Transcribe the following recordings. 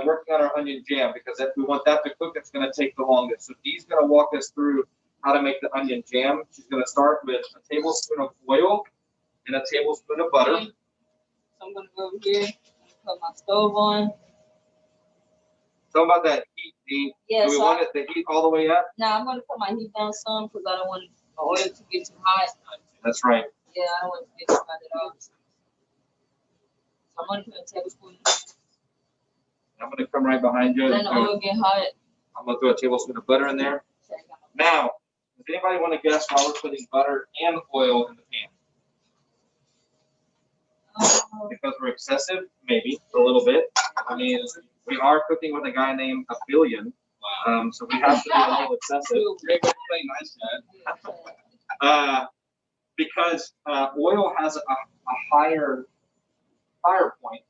working on our onion jam, because if we want that to cook, it's going to take the longest. So Dee's going to walk us through how to make the onion jam. She's going to start with a tablespoon of oil and a tablespoon of butter. So I'm going to go over here and put my stove on. Tell about that heat, Dee. Yeah, do we want it to heat all the way up? Now I'm going to put my heat down some because I don't want the oil to get too hot. That's right. Yeah, I don't want it to get too hot at all. So I'm going to put a tablespoon. I'm going to come right behind you. Then the oil get hot. I'm going to throw a tablespoon of butter in there. Now, does anybody want to guess why we're putting butter and oil in the pan? Because we're excessive? Maybe, a little bit. I mean, we are cooking with a guy named A Billion, so we have to be a little excessive. Because oil has a higher point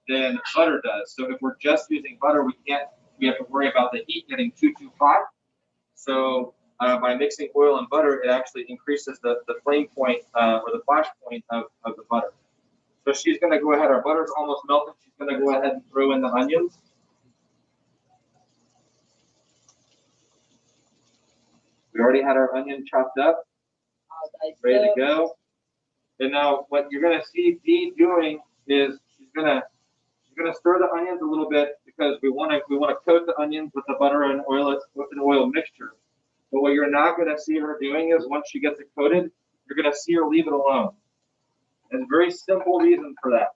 than butter does. So if we're just using butter, we have to worry about the heat getting too hot. So by mixing oil and butter, it actually increases the flame point or the flash point of the butter. So she's going to go ahead. Our butter's almost melted. She's going to go ahead and throw in the onions. We already had our onion chopped up, ready to go. And now what you're going to see Dee doing is she's going to stir the onions a little bit because we want to coat the onions with the butter and oil mixture. But what you're not going to see her doing is once she gets it coated, you're going to see her leave it alone. There's a very simple reason for that.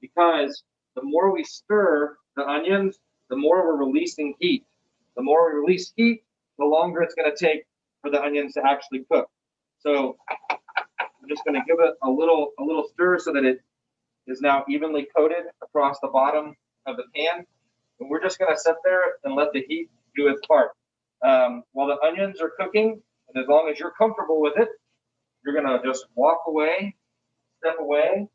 Because the more we stir the onions, the more we're releasing heat. The more we release heat, the longer it's going to take for the onions to actually cook. So I'm just going to give it a little stir so that it is now evenly coated across the bottom of the pan. And we're just going to sit there and let the heat do its part. While the onions are cooking, and as long as you're comfortable with it, you're going to just walk away, step away.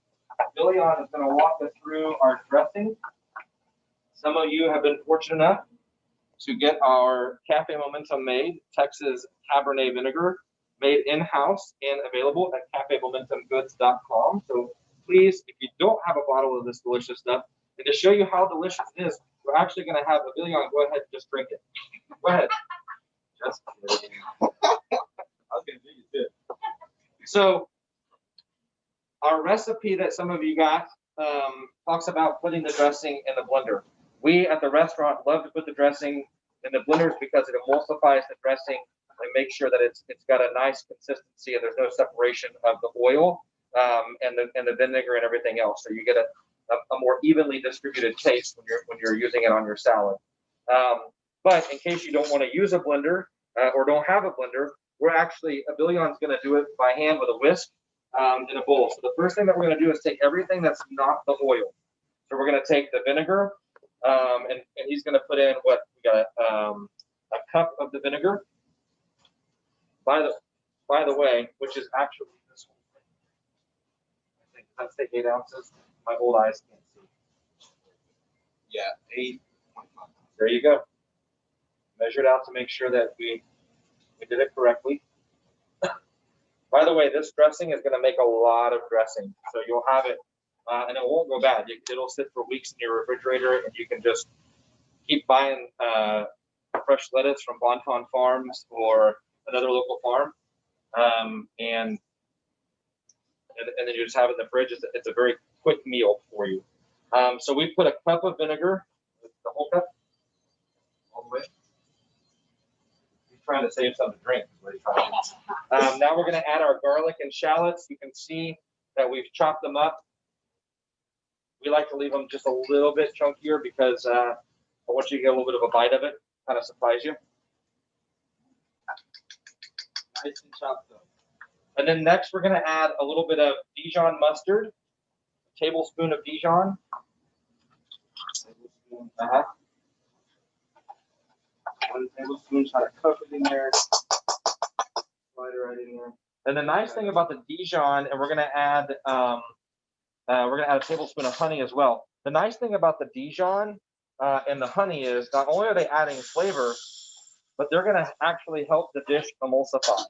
Vidalia is going to walk us through our dressing. Some of you have been fortunate enough to get our Café Momentum made, Texas Cabernet Vinegar, made in-house and available at cafemomentumgoods.com. So please, if you don't have a bottle of this delicious stuff, and to show you how delicious it is, we're actually going to have Vidalia go ahead and just drink it. Go ahead. Just kidding. I was going to do you too. So our recipe that some of you got talks about putting the dressing in the blender. We at the restaurant love to put the dressing in the blenders because it emulsifies the dressing and makes sure that it's got a nice consistency and there's no separation of the oil and the vinegar and everything else. So you get a more evenly distributed taste when you're using it on your salad. But in case you don't want to use a blender or don't have a blender, we're actually, Vidalia going to do it by hand with a whisk in a bowl. So the first thing that we're going to do is take everything that's not the oil. So we're going to take the vinegar, and he's going to put in what we got a cup of the vinegar. By the way, which is actually this whole thing. I think that's the 8 ounces. My old eyes can't see. Yeah, 8. There you go. Measure it out to make sure that we did it correctly. By the way, this dressing is going to make a lot of dressing. So you'll have it, and it won't go bad. It'll sit for weeks in your refrigerator, and you can just keep buying fresh lettuce from Bonton Farms or another local farm, and then you just have it in the fridge. It's a very quick meal for you. So we put a cup of vinegar, the whole cup, all the way. He's trying to save some to drink. Is what he's trying to do. Now we're going to add our garlic and shallots. You can see that we've chopped them up. We like to leave them just a little bit chunkier because I want you to get a little bit of a bite of it, kind of surprise you. Nice and chopped up. And then next we're going to add a little bit of Dijon mustard, a tablespoon of Dijon. Tablespoon, 1 tablespoon, try to cook it in there. Slide it right in there. And the nice thing about the Dijon, and we're going to add a tablespoon of honey as well. The nice thing about the Dijon and the honey is not only are they adding flavor, but they're going to actually help the dish emulsify.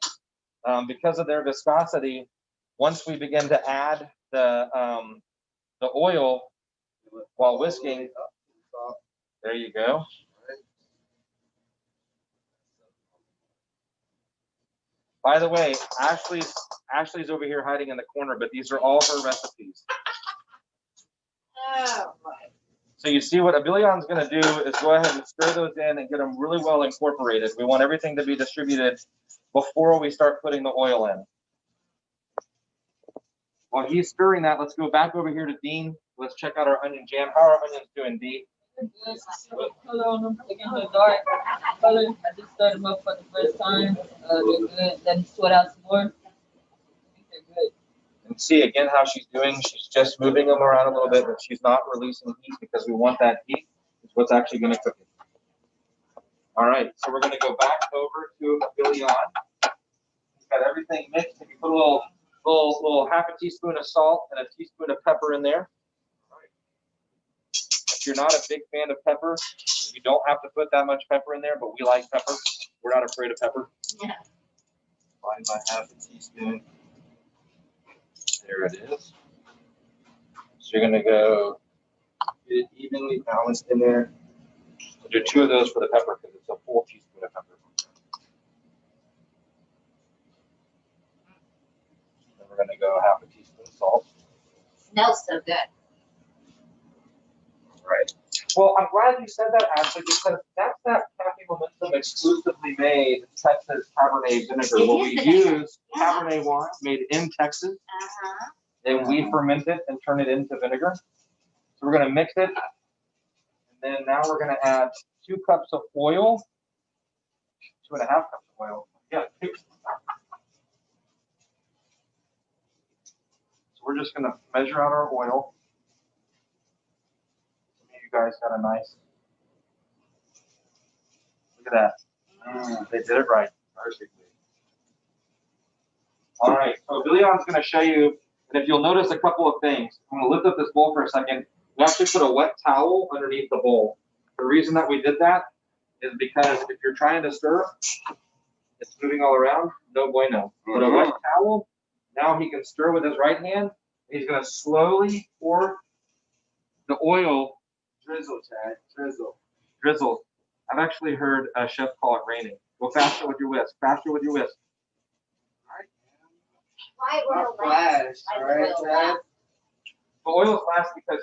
Because of their viscosity, once we begin to add the oil while whisking, There you go. By the way, Ashley's over here hiding in the corner, but these are all her recipes. Oh, my. So you see what Abilion's going to do is go ahead and stir those in and get them really well incorporated. We want everything to be distributed before we start putting the oil in. While he's stirring that, let's go back over here to Dean. Let's check out our onion jam. How are our onions doing, Dee? Good. Color on them, again, the dark color. I just stirred them up for the first time. They're good. Then sweat out some more. I think they're good. And see again how she's doing. She's just moving them around a little bit, but she's not releasing heat because we want that heat. It's what's actually going to cook it. All right, so we're going to go back over to Abilion. We've got everything mixed. If you put a little half a teaspoon of salt and a teaspoon of pepper in there. If you're not a big fan of pepper, you don't have to put that much pepper in there, but we like pepper. We're not afraid of pepper. Yeah. Find my half a teaspoon. There it is. So you're going to go get it evenly balanced in there. We'll do 2 of those for the pepper because it's a full teaspoon of pepper. Then we're going to go half a teaspoon of salt. Smells so good. Right. Well, I'm glad you said that, Ashley, because that's that Café Momentum exclusively made Texas Cabernet vinegar. Well, we use Cabernet wine made in Texas, and we ferment it and turn it into vinegar. So we're going to mix it, and then now we're going to add 2 cups of oil, 2.5 cups of oil. Yeah. So we're just going to measure out our oil. You guys got a nice, look at that. They did it right, perfectly. All right, so Abilion's going to show you, and if you'll notice a couple of things, I'm going to lift up this bowl for a second. We actually put a wet towel underneath the bowl. The reason that we did that is because if you're trying to stir, it's moving all around, no bueno. But a wet towel, now he can stir with his right hand. He's going to slowly pour the oil. Drizzle, Chad. Drizzle. Drizzle. I've actually heard a chef call it raining. Go faster with your whisk. Faster with your whisk. Why oil last? All right, Chad. The oil is last because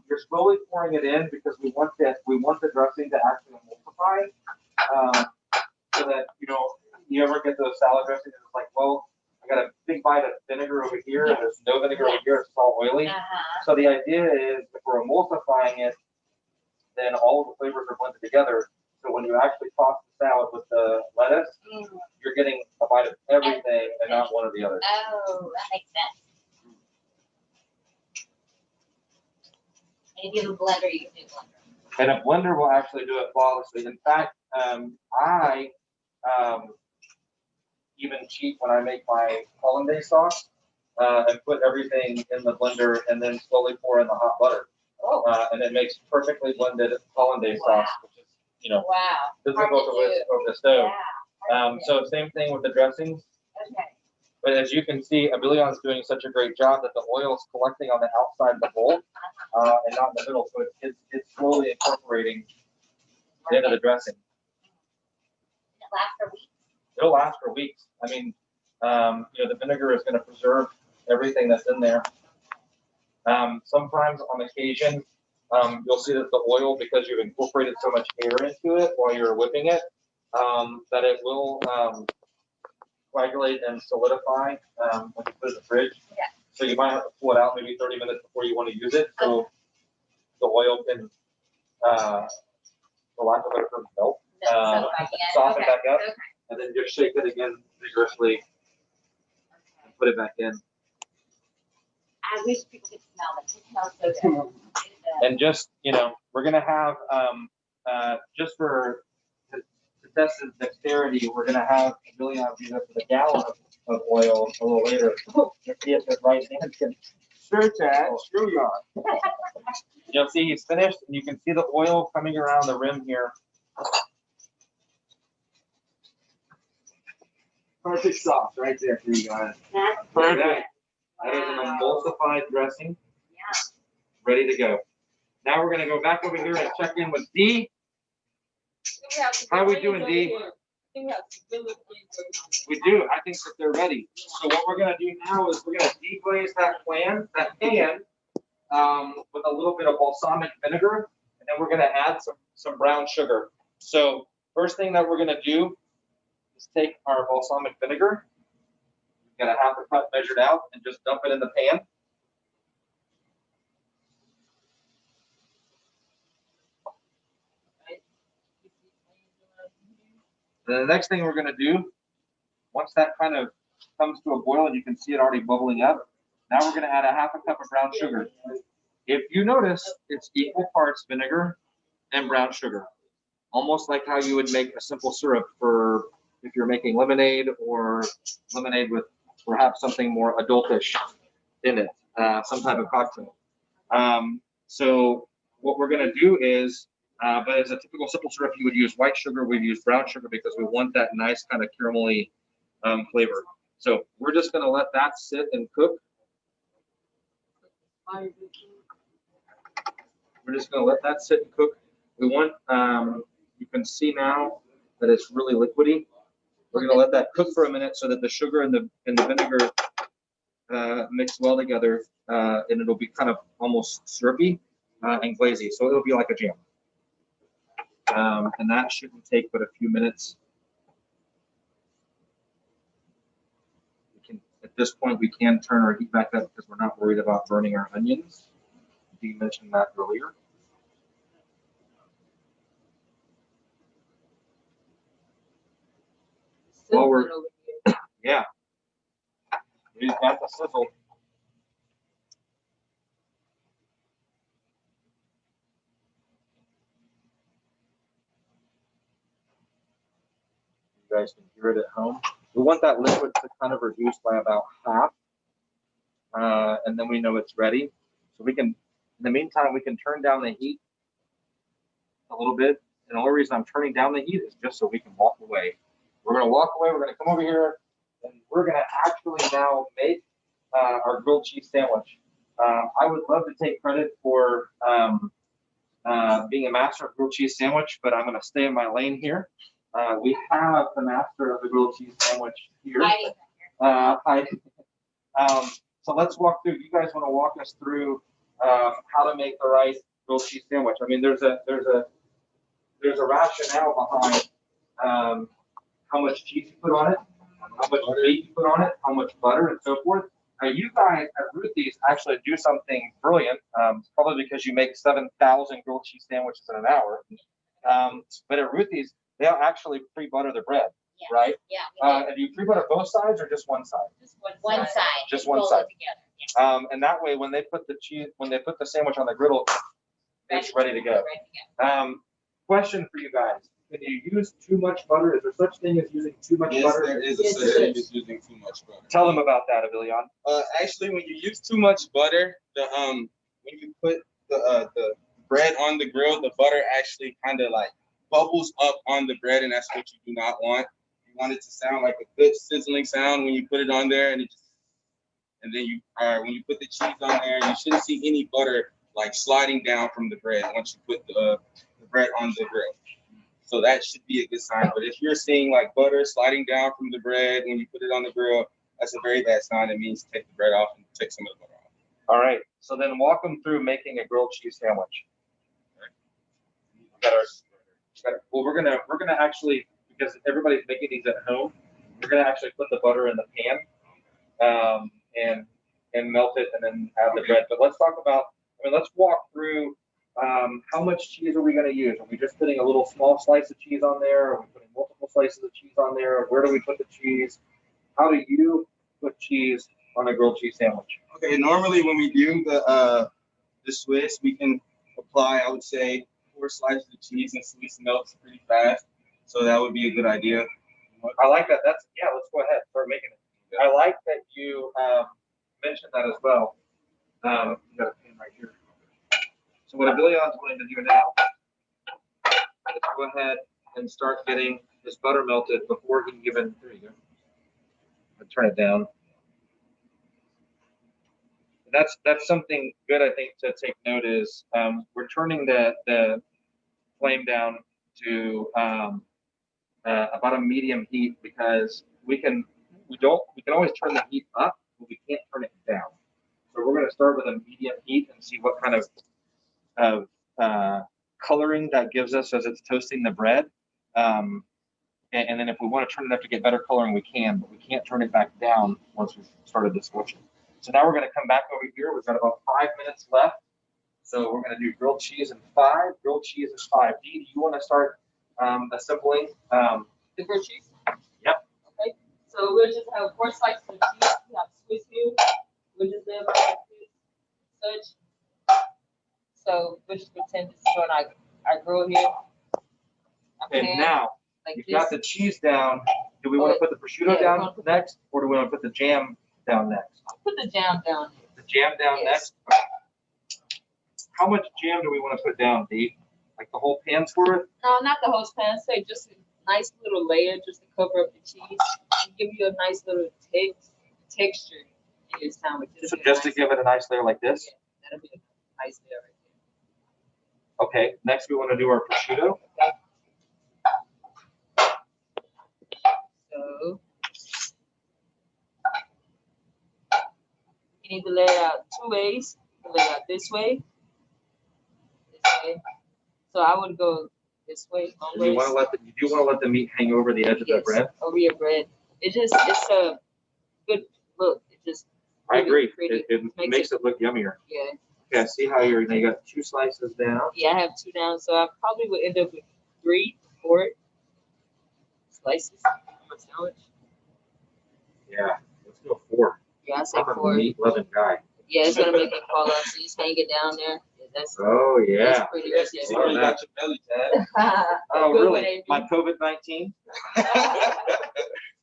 you're slowly pouring it in because we want the dressing to actually emulsify. So that you ever get those salad dressings and it's like, well, I got a big bite of vinegar over here and there's no vinegar over here, it's all oily. So the idea is if we're emulsifying it, then all of the flavors are blended together. So when you actually toss the salad with the lettuce, you're getting a bite of everything and not one or the other. Oh, that makes sense. And if you have a blender, you can do blender. And a blender will actually do it flawlessly. In fact, I even cheat when I make my hollandaise sauce and put everything in the blender and then slowly pour in the hot butter. And it makes perfectly blended hollandaise sauce, which is, difficult to whisk over the stove. So same thing with the dressings. Okay. But as you can see, Abilion's doing such a great job that the oil is collecting on the outside of the bowl and not in the middle. So it's slowly incorporating into the dressing. It lasts for weeks. It'll last for weeks. I mean, the vinegar is going to preserve everything that's in there. Sometimes on occasion, you'll see that the oil, because you've incorporated so much air into it while you're whipping it, that it will coagulate and solidify when you put it in the fridge. Yeah. So you might have to pull it out maybe 30 minutes before you want to use it. So the oil can, for lack of a better term, melt, soften back up, and then just shake it again vigorously and put it back in. I wish people could smell it. It smells so good. And just, we're going to have, just for to test his dexterity, we're going to have Abilion use up with a gallon of oil a little later. To see if his right hand can. Sure, Chad. Screw you on. You'll see he's finished, and you can see the oil coming around the rim here. Perfect sauce right there for you guys. That's Perfect. That is an emulsified dressing. Yeah. Ready to go. Now we're gonna go back over here and check in with Dee. How we doing, Dee? We do. I think that they're ready. So what we're gonna do now is we're gonna deglaze that pan with a little bit of balsamic vinegar, and then we're gonna add some brown sugar. So first thing that we're gonna do is take our balsamic vinegar, got a half a cup measured out, and just dump it in the pan. The next thing we're going to do, once that kind of comes to a boil and you can see it already bubbling up, now we're going to add a half a cup of brown sugar. If you notice, it's equal parts vinegar and brown sugar, almost like how you would make a simple syrup for if you're making lemonade or lemonade with perhaps something more adultish in it, some type of cocktail. So what we're going to do is, but as a typical simple syrup, you would use white sugar. We'd use brown sugar because we want that nice kind of caramelly flavor. So we're just going to let that sit and cook. We're just going to let that sit and cook. We want, you can see now that it's really liquidy. We're going to let that cook for a minute so that the sugar and the vinegar mix well together, and it'll be kind of almost syrupy and glazy. So it'll be like a jam. And that shouldn't take but a few minutes. At this point, we can turn our heat back up because we're not worried about burning our onions. You mentioned that earlier. While we're, yeah, we got the sizzle. You guys can hear it at home. We want that liquid to kind of reduce by about half, and then we know it's ready. So we can, in the meantime, we can turn down the heat a little bit. And the only reason I'm turning down the heat is just so we can walk away. We're going to walk away. We're going to come over here, and we're going to actually now make our grilled cheese sandwich. I would love to take credit for being a master of grilled cheese sandwich, but I'm going to stay in my lane here. We have the master of the grilled cheese sandwich here. Hi. So let's walk through. You guys want to walk us through how to make the right grilled cheese sandwich? I mean, there's a rationale behind how much cheese you put on it, how much meat you put on it, how much butter, and so forth. You guys at Ruthie's actually do something brilliant, probably because you make 7,000 grilled cheese sandwiches in an hour. But at Ruthie's, they'll actually pre-butter the bread, right? Yeah. And do you pre-butter both sides or just one side? Just one side. Just one side. Yeah. And that way, when they put the sandwich on the griddle, it's ready to go. Question for you guys. Can you use too much butter? Is there such thing as using too much butter? There is a such thing as using too much butter. Tell them about that, Avilion. Actually, when you use too much butter, when you put the bread on the grill, the butter actually kind of like bubbles up on the bread, and that's what you do not want. You want it to sound like a good sizzling sound when you put it on there, and then when you put the cheese on there, you shouldn't see any butter like sliding down from the bread once you put the bread on the grill. So that should be a good sign. But if you're seeing like butter sliding down from the bread when you put it on the grill, that's a very bad sign. It means take the bread off and take some of the butter off. All right. So then walk them through making a grilled cheese sandwich. Well, we're gonna actually, because everybody's making these at home, we're gonna actually put the butter in the pan, and melt it and then add the bread. But let's talk about. Let's walk through. How much cheese are we going to use? Are we just putting a little small slice of cheese on there? Are we putting multiple slices of cheese on there? Where do we put the cheese? How do you put cheese on a grilled cheese sandwich? Okay, normally when we do the Swiss, we can apply, I would say, 4 slices of cheese, and Swiss melts pretty fast. So that would be a good idea. I like that. Let's go ahead, start making it. I like that you mentioned that as well. You got a pan right here. So what Avillion's going to do now is go ahead and start getting this butter melted before he even, there you go. I'll turn it down. That's something good, I think, to take note is we're turning the flame down to about a medium heat because we can always turn the heat up, but we can't turn it down. So we're going to start with a medium heat and see what kind of coloring that gives us as it's toasting the bread. And then if we want to turn it up to get better coloring, we can, but we can't turn it back down once we've started this motion. So now we're going to come back over here. We've got about 5 minutes left. So we're going to do grilled cheese in 5, grilled cheese in 5. Dee, do you want to start assembling? The grilled cheese? Yep. Okay. So we'll just have 4 slices of cheese. We have Swiss view. We'll just live like this, such. So we'll just pretend this is what I grill here. Okay, now like you've this. got the cheese down. Do we want to put the prosciutto down next, or do we want to put the jam down next? I'll put the jam down. The jam down Yes. next. How much jam do we want to put down, Dee? Like the whole pan's worth? No, not the whole pan. Say just a nice little layer just to cover up the cheese and give you a nice little texture in your sandwich. So just to give it a nice layer like this? Yeah, that'll be a nice layer right Okay, next we want to do our prosciutto. there. So you need to lay it out 2 ways. You can lay it out this way. So I would go this way. You do want to let the meat hang over the edge of the bread? Over your bread. It's a good look. It just I agree. pretty. It makes it look yummier. Yeah. Okay, see how you got 2 slices down. Yeah, I have 2 down, so I probably would end up with 3, 4 slices of a sandwich. Yeah, let's go 4. Yeah, I say I'm a 4. meat-loving guy. Yeah, it's gonna make it fall off. So you just hang it down there. Yeah, that's Yeah. That's pretty Yes, good. you already got your belly, Tad. Oh, Good really? one, My COVID-19?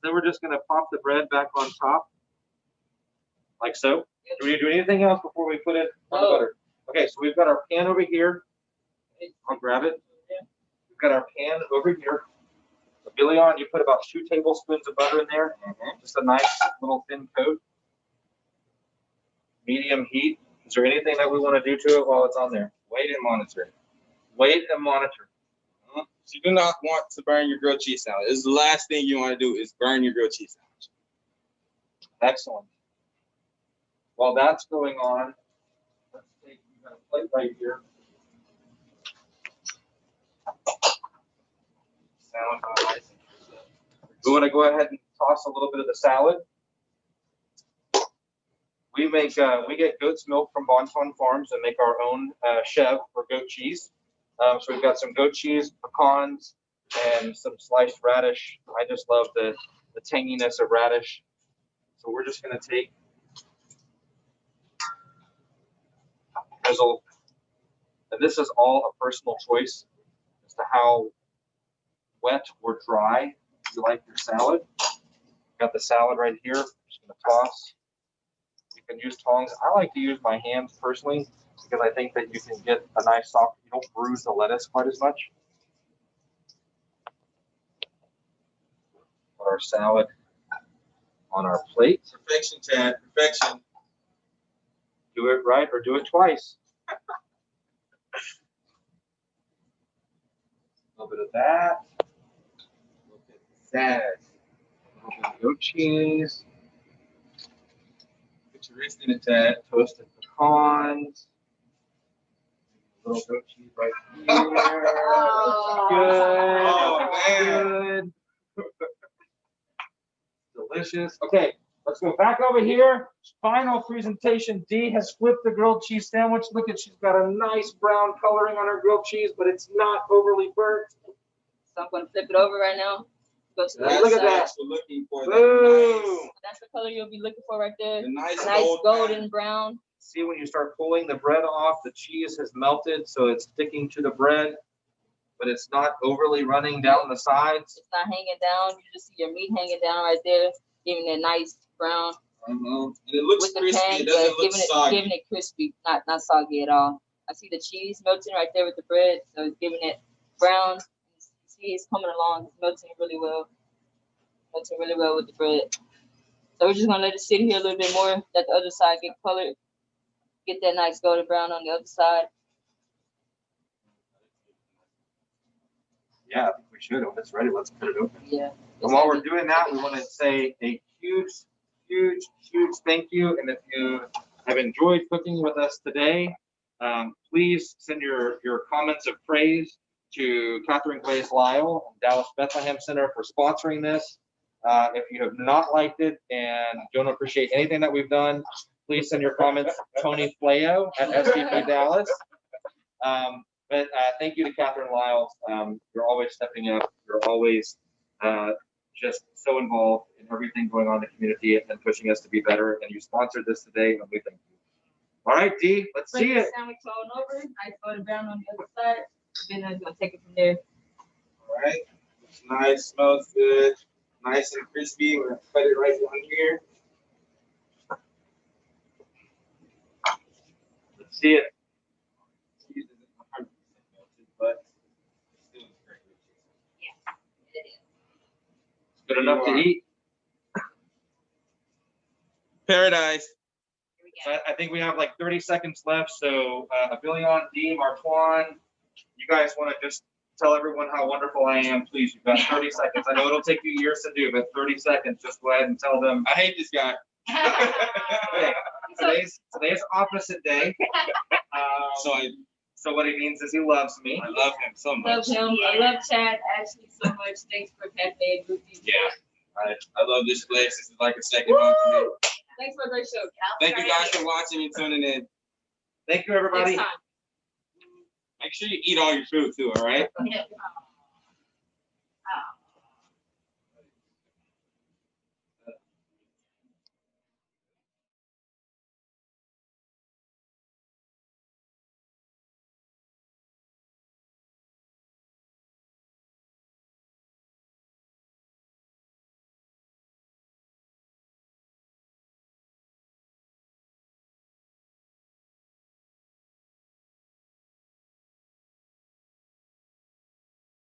Then we're just going to pop the bread back on top, like so. Do we do anything else before we put it on the No. butter? Okay, so we've got our pan over here. I'll grab it. We've got our pan over here. So Billy, you put about 2 tablespoons of butter in there. Just a nice little thin coat. Medium heat. Is there anything that we want to do to it while it's on there? Wait and monitor. Wait and monitor. So you do not want to burn your grilled cheese sandwich. This is the last thing you want to do is burn your grilled cheese sandwich. Excellent. While that's going on, let's take, we've got a plate right here. We want to go ahead and toss a little bit of the salad. We get goat's milk from Bonton Farms and make our own chev for goat cheese. So we've got some goat cheese, pecans, and some sliced radish. I just love the tanginess of radish. So we're just going to take drizzle, and this is all a personal choice as to how wet or dry you like your salad. Got the salad right here. Just going to toss. You can use tongs. I like to use my hands personally because I think that you can get a nice soft, you don't bruise the lettuce quite as much. Put our salad on our plate. Perfection, Tad. Perfection. Do it right or do it twice. A little bit of that. A little bit of that. A little bit of goat cheese. Put your wrist in it, Tad. Toasted pecans. A little goat cheese right here. Good. Oh, man. Good. Delicious. Okay, let's go back over here. Final presentation. Dee has flipped the grilled cheese sandwich. Look at, she's got a nice brown coloring on her grilled cheese, but it's not overly burnt. So I'm gonna flip it over right now. Go to the Look other at side. that. We're looking for Boom. That's the color you'll be looking for right there. the nice Nice golden brown. brown. See, when you start pulling the bread off, the cheese has melted, so it's sticking to the bread, but it's not overly running down the sides. It's not hanging down. You just see your meat hanging down right there, giving it a nice brown And it looks with the crispy. pan. It Yeah, doesn't look soggy. giving it crispy, not soggy at all. I see the cheese melting right there with the bread, so it's giving it brown. You see, it's coming along. It's melting really well. Melting really well with the bread. So we're just gonna let it sit here a little bit more. Let the other side get colored. Get that nice golden brown on the other side. Yeah, I think we should. When it's ready, let's cut it open. Yeah. And while we're doing that, we want to say a huge thank you. And if you have enjoyed cooking with us today, please send your comments of praise to Katherine, Glaze, Lyle, and Dallas Bethlehem Center for sponsoring this. If you have not liked it and don't appreciate anything that we've done, please send your comments to Tony Fleo at SVP Dallas. But thank you to Katherine, Lyle. You're always stepping up. You're always just so involved in everything going on in the community and pushing us to be better. And you sponsored this today, and we thank you. All right, Dee, let's see it. Sandwich on over. Nice golden brown on the other side. Then I'm gonna take it from there. All right. It's nice, smells good, nice and crispy. We're gonna cut it right on here. Let's see it. Cheese isn't 100% melted, but it's still great. It is. Good enough to eat. Paradise. Here we So go. I think we have like 30 seconds left. So Abillion, Dee, Martwan, you guys want to just tell everyone how wonderful I am, please. You've got 30 seconds. I know it'll take you years to do, but 30 seconds. Just go ahead and tell them. I hate this guy. Okay, today's opposite day. So what he means is he loves me. I love him so Love much. him. I love Chad Ashlee so much. Thanks for Café and Ruthie. Yeah. I love this place. This is like a second home to me. Thanks for a great show. Thank you guys for watching and tuning in. Thank you, everybody. Next time. Make sure you eat all your food too, all right? Yeah.